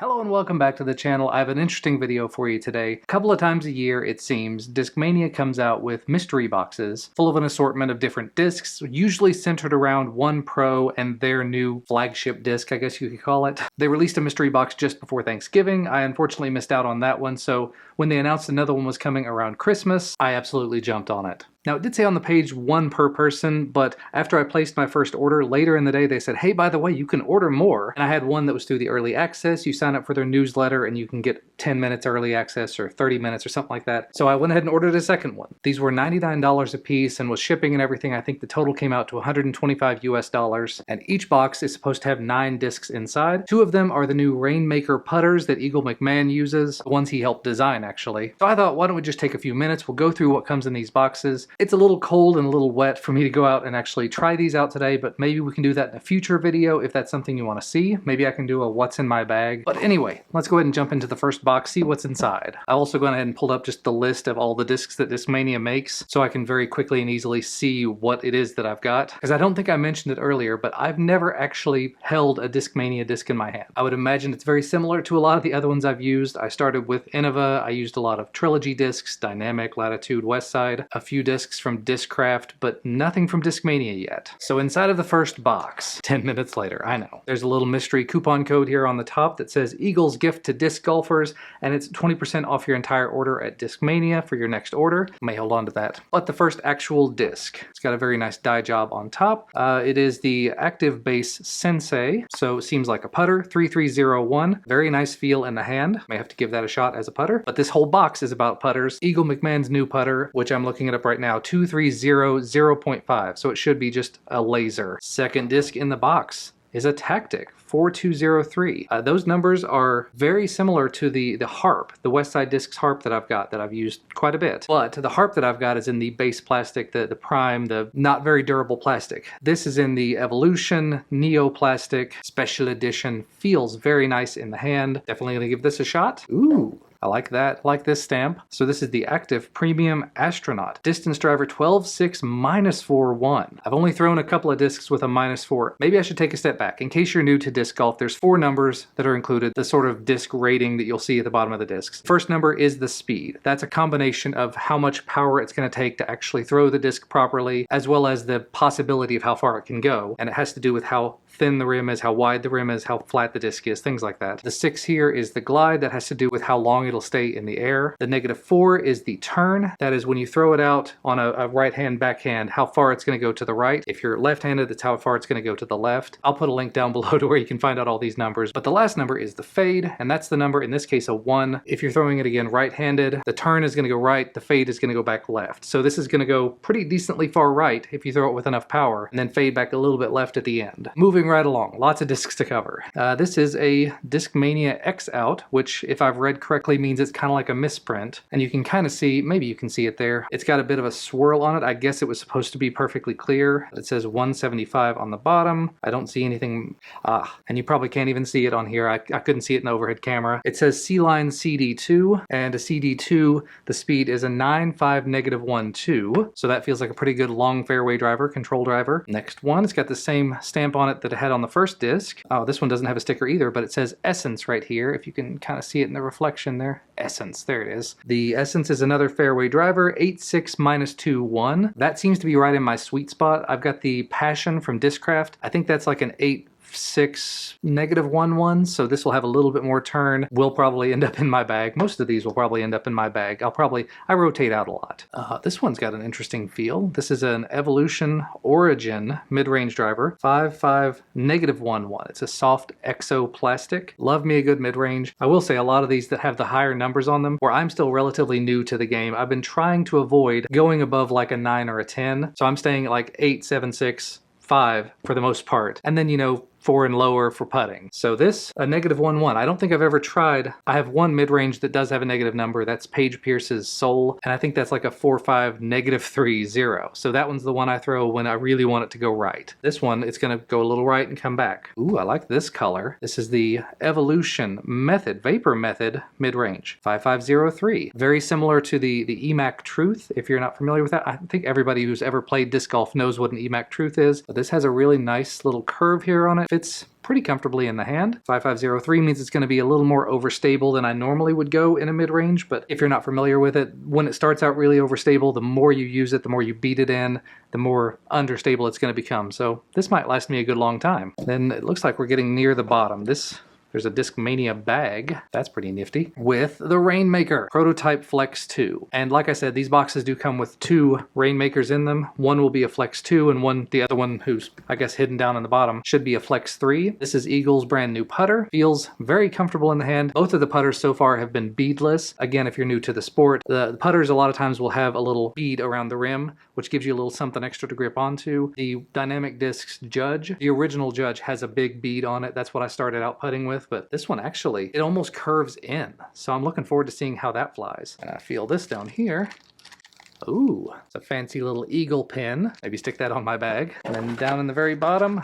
Hello and welcome back to the channel. I have an interesting video for you today. A couple of times a year, it seems, Discmania comes out with mystery boxes full of an assortment of different discs, usually centered around one pro and their new flagship disc, I guess you could call it. They released a mystery box just before Thanksgiving. I unfortunately missed out on that one, so when they announced another one was coming around Christmas, I absolutely jumped on it. Now, it did say on the page one per person, but after I placed my first order, later in the day they said, hey, by the way, you can order more. And I had one that was through the early access. You sign up for their newsletter and you can get 10 minutes early access or 30 minutes or something like that. So I went ahead and ordered a second one. These were $99 a piece, and with shipping and everything, I think the total came out to $125 US. And each box is supposed to have 9 discs inside. 2 of them are the new Rainmaker putters that Eagle McMahon uses, the ones he helped design actually. So I thought, why don't we just take a few minutes? We'll go through what comes in these boxes. It's a little cold and a little wet for me to go out and actually try these out today, but maybe we can do that in a future video if that's something you want to see. Maybe I can do a what's in my bag. But anyway, let's go ahead and jump into the first box, see what's inside. I've also gone ahead and pulled up just the list of all the discs that Discmania makes so I can very quickly and easily see what it is that I've got. Because I don't think I mentioned it earlier, but I've never actually held a Discmania disc in my hand. I would imagine it's very similar to a lot of the other ones I've used. I started with Innova. I used a lot of Trilogy discs, Dynamic, Latitude, Westside, a few discs from Discraft, but nothing from Discmania yet. So inside of the first box, 10 minutes later, I know, there's a little mystery coupon code here on the top that says Eagle's gift to disc golfers, and it's 20% off your entire order at Discmania for your next order. I may hold on to that. But the first actual disc, it's got a very nice die job on top. It is the Active Base Sensei, so it seems like a putter, 3301. Very nice feel in the hand. May have to give that a shot as a putter. But this whole box is about putters. Eagle McMahon's new putter, which I'm looking it up right now, 230.0.5, so it should be just a laser. Second disc in the box is a Tactic, 4203. Those numbers are very similar to the harp, the Westside Discs harp that I've used quite a bit. But the harp that I've got is in the base plastic, the prime, the not very durable plastic. This is in the Evolution Neo Plastic Special Edition. Feels very nice in the hand. Definitely gonna give this a shot. Ooh. I like that. I like this stamp. So this is the Active Premium Astronaut. Distance driver 12.6 -4.1. I've only thrown a couple of discs with a -4. Maybe I should take a step back. In case you're new to disc golf, there's 4 numbers that are included, the sort of disc rating that you'll see at the bottom of the discs. First number is the speed. That's a combination of how much power it's going to take to actually throw the disc properly, as well as the possibility of how far it can go. And it has to do with how thin the rim is, how wide the rim is, how flat the disc is, things like that. The 6 here is the glide. That has to do with how long it'll stay in the air. The -4 is the turn. That is when you throw it out on a right hand backhand, how far it's going to go to the right. If you're left-handed, that's how far it's going to go to the left. I'll put a link down below to where you can find out all these numbers. But the last number is the fade, and that's the number, in this case, a 1. If you're throwing it again right-handed, the turn is going to go right, the fade is going to go back left. So this is going to go pretty decently far right if you throw it with enough power, and then fade back a little bit left at the end. Moving right along, lots of discs to cover. This is a Discmania X Out, which, if I've read correctly, means it's kind of like a misprint, and you can kind of see, maybe you can see it there. It's got a bit of a swirl on it. I guess it was supposed to be perfectly clear. It says 175 on the bottom. I don't see anything, and you probably can't even see it on here. I couldn't see it in the overhead camera. It says C-line CD2, and a CD2, the speed is a 9.5 -1.2, so that feels like a pretty good long fairway driver, control driver. Next one, it's got the same stamp on it that it had on the first disc. Oh, this one doesn't have a sticker either, but it says Essence right here, if you can kind of see it in the reflection there. Essence, there it is. The Essence is another fairway driver, 8.6 -2.1. That seems to be right in my sweet spot. I've got the Passion from Discraft. I think that's like an 8.6 -1.1, so this will have a little bit more turn. Will probably end up in my bag. Most of these will probably end up in my bag. I rotate out a lot. This one's got an interesting feel. This is an Evolution Origin mid-range driver, 5.5 -1.1. It's a soft exo plastic. Love me a good mid-range. I will say a lot of these that have the higher numbers on them, where I'm still relatively new to the game, I've been trying to avoid going above like a 9 or a 10, so I'm staying at like 8, 7, 6, 5 for the most part. And then, you know, 4 and lower for putting. So this, a -1.1. I don't think I've ever tried. I have one mid-range that does have a negative number. That's Paige Pierce's Soul, and I think that's like a 4.5 -3.0. So that one's the one I throw when I really want it to go right. This one, it's gonna go a little right and come back. Ooh, I like this color. This is the Evolution Method, Vapor Method mid-range, 5503. Very similar to the EMAC Truth, if you're not familiar with that. I think everybody who's ever played disc golf knows what an EMAC Truth is. But this has a really nice little curve here on it. fits pretty comfortably in the hand. 5503 means it's going to be a little more overstable than I normally would go in a mid-range, but if you're not familiar with it, when it starts out really overstable, the more you use it, the more you beat it in, the more understable it's going to become. So this might last me a good long time. Then it looks like we're getting near the bottom. There's a Discmania bag, that's pretty nifty, with the Rainmaker Prototype Flex 2. And like I said, these boxes do come with 2 Rainmakers in them. One will be a Flex 2 and the other one, who's I guess hidden down in the bottom, should be a Flex 3. This is Eagle's brand new putter. Feels very comfortable in the hand. Both of the putters so far have been beadless. Again, if you're new to the sport, the putters a lot of times will have a little bead around the rim, which gives you a little something extra to grip onto. The Dynamic Discs Judge, the original Judge, has a big bead on it. That's what I started out putting with, but this one actually, it almost curves in. So I'm looking forward to seeing how that flies. And I feel this down here. Ooh, it's a fancy little eagle pin. Maybe stick that on my bag. And then down in the very bottom,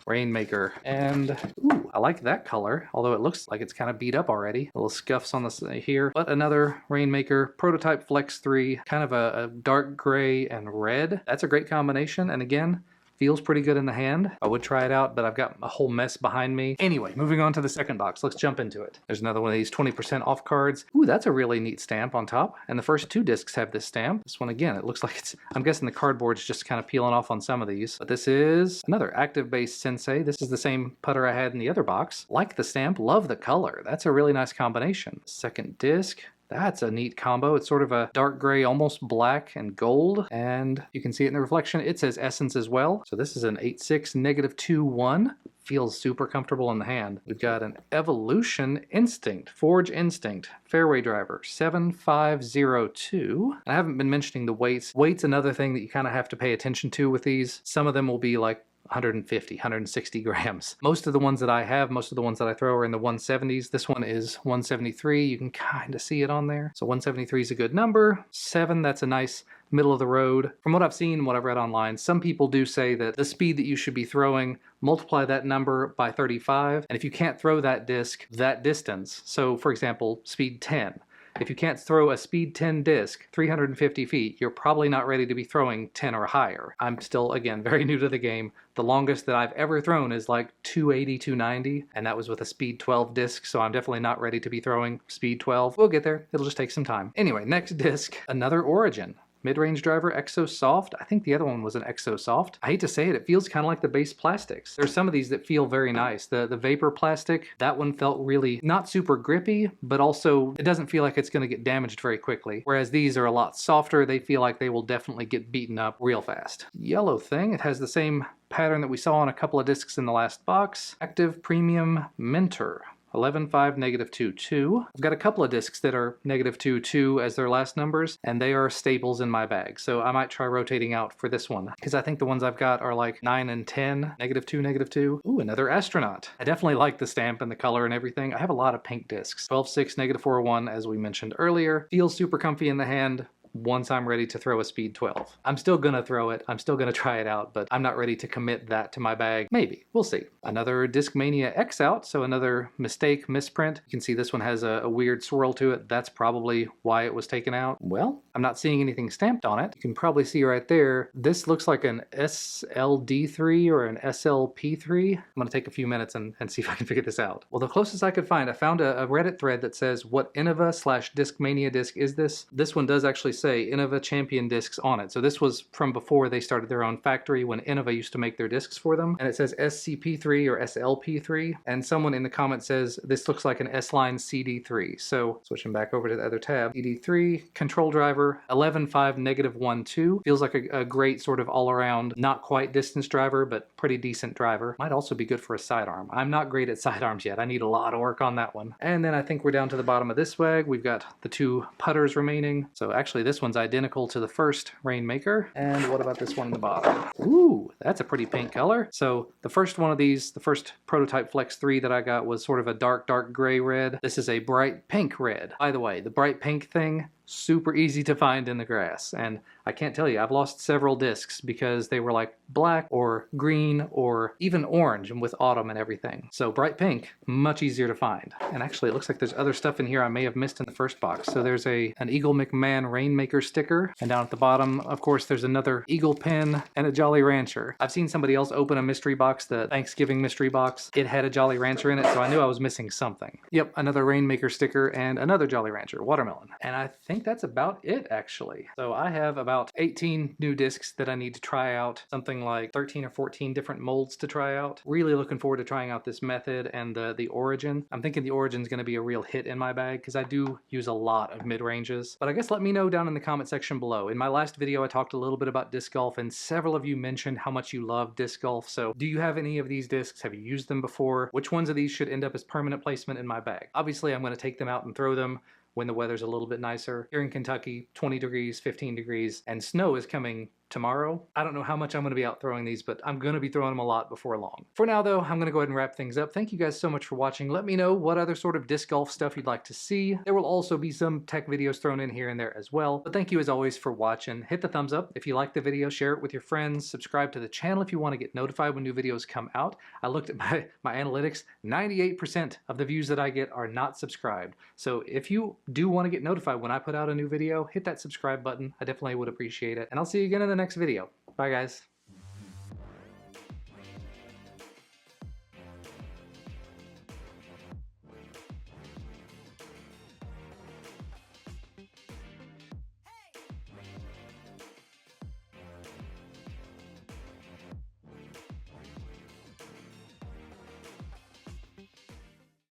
Rainmaker. And ooh, I like that color, although it looks like it's kind of beat up already. Little scuffs on the here. But another Rainmaker Prototype Flex 3, kind of a dark gray and red. That's a great combination. And again, feels pretty good in the hand. I would try it out, but I've got a whole mess behind me. Anyway, moving on to the second box. Let's jump into it. There's another one of these 20% off cards. Ooh, that's a really neat stamp on top. And the first 2 discs have this stamp. This one, again, it looks like I'm guessing the cardboard's just kind of peeling off on some of these. But this is another Active Base Sensei. This is the same putter I had in the other box. Like the stamp, love the color. That's a really nice combination. Second disc. That's a neat combo. It's sort of a dark gray, almost black and gold. And you can see it in the reflection. It says Essence as well. So this is an 8.6 -2-1. Feels super comfortable in the hand. We've got an Evolution Instinct, Forge Instinct, Fairway Driver, 7502. I haven't been mentioning the weights. Weight's another thing that you kind of have to pay attention to with these. Some of them will be like 150, 160 grams. Most of the ones that I have, most of the ones that I throw are in the 170s. This one is 173. You can kind of see it on there. So 173 is a good number. 7, that's a nice middle of the road. From what I've seen, what I've read online, some people do say that the speed that you should be throwing, multiply that number by 35. And if you can't throw that disc that distance, so for example, speed 10, if you can't throw a speed 10 disc 350 feet, you're probably not ready to be throwing 10 or higher. I'm still, again, very new to the game. The longest that I've ever thrown is like 280, 290, and that was with a speed 12 disc, so I'm definitely not ready to be throwing speed 12. We'll get there. It'll just take some time. Anyway, next disc, another Origin. Mid-range driver, Exo Soft. I think the other one was an Exo Soft. I hate to say it, it feels kind of like the base plastics. There's some of these that feel very nice. The Vapor plastic, that one felt really not super grippy, but also it doesn't feel like it's going to get damaged very quickly. Whereas these are a lot softer. They feel like they will definitely get beaten up real fast. Yellow thing, it has the same pattern that we saw on a couple of discs in the last box. Active Premium Mentor. 11.5 -2.2. I've got a couple of discs that are -2.2 as their last numbers, and they are staples in my bag. So I might try rotating out for this one, because I think the ones I've got are like 9 and 10, -2, -2. Ooh, another Astronaut. I definitely like the stamp and the color and everything. I have a lot of pink discs. 12.6 -4.1, as we mentioned earlier. Feels super comfy in the hand once I'm ready to throw a speed 12. I'm still gonna throw it, I'm still gonna try it out, but I'm not ready to commit that to my bag. Maybe, we'll see. Another Discmania X out, so another misprint. You can see this one has a weird swirl to it. That's probably why it was taken out. Well, I'm not seeing anything stamped on it. You can probably see right there, this looks like an SLD3 or an SLP3. I'm gonna take a few minutes and see if I can figure this out. Well, the closest I could find, I found a Reddit thread that says, what Innova/Discmania disc is this? This one does actually say Innova Champion discs on it. So this was from before they started their own factory, when Innova used to make their discs for them. And it says SCP3 or SLP3. And someone in the comment says this looks like an S-Line CD3. So switching back over to the other tab, CD3, control driver, 11.5 -1.2. Feels like a great sort of all-around, not quite distance driver, but pretty decent driver. Might also be good for a sidearm. I'm not great at sidearms yet. I need a lot of work on that one. And then I think we're down to the bottom of this bag. We've got the 2 putters remaining. So actually this one's identical to the first Rainmaker. And what about this one in the bottom? Ooh, that's a pretty pink color. So the first one of these, the first Prototype Flex 3 that I got was sort of a dark gray red. This is a bright pink red. By the way, the bright pink thing, super easy to find in the grass. And I can't tell you, I've lost several discs because they were like black or green or even orange and with autumn and everything. So bright pink, much easier to find. And actually it looks like there's other stuff in here I may have missed in the first box. So there's an Eagle McMahon Rainmaker sticker, and down at the bottom, of course, there's another Eagle pin and a Jolly Rancher. I've seen somebody else open a mystery box, the Thanksgiving mystery box. It had a Jolly Rancher in it, so I knew I was missing something. Yep, another Rainmaker sticker and another Jolly Rancher, watermelon. And I think that's about it, actually. So I have about 18 new discs that I need to try out, something like 13 or 14 different molds to try out. Really looking forward to trying out this method and the origin. I'm thinking the origin's going to be a real hit in my bag because I do use a lot of mid-ranges. But I guess let me know down in the comment section below. In my last video, I talked a little bit about disc golf, and several of you mentioned how much you love disc golf. So do you have any of these discs? Have you used them before? Which ones of these should end up as permanent placement in my bag? Obviously, I'm going to take them out and throw them when the weather's a little bit nicer. Here in Kentucky, 20 degrees, 15 degrees, and snow is coming tomorrow. I don't know how much I'm going to be out throwing these, but I'm going to be throwing them a lot before long. For now though, I'm going to go ahead and wrap things up. Thank you guys so much for watching. Let me know what other sort of disc golf stuff you'd like to see. There will also be some tech videos thrown in here and there as well. But thank you as always for watching. Hit the thumbs up if you like the video, share it with your friends, subscribe to the channel if you want to get notified when new videos come out. I looked at my analytics, 98% of the views that I get are not subscribed. So if you do want to get notified when I put out a new video, hit that subscribe button. I definitely would appreciate it. And I'll see you again in the next video. Bye guys.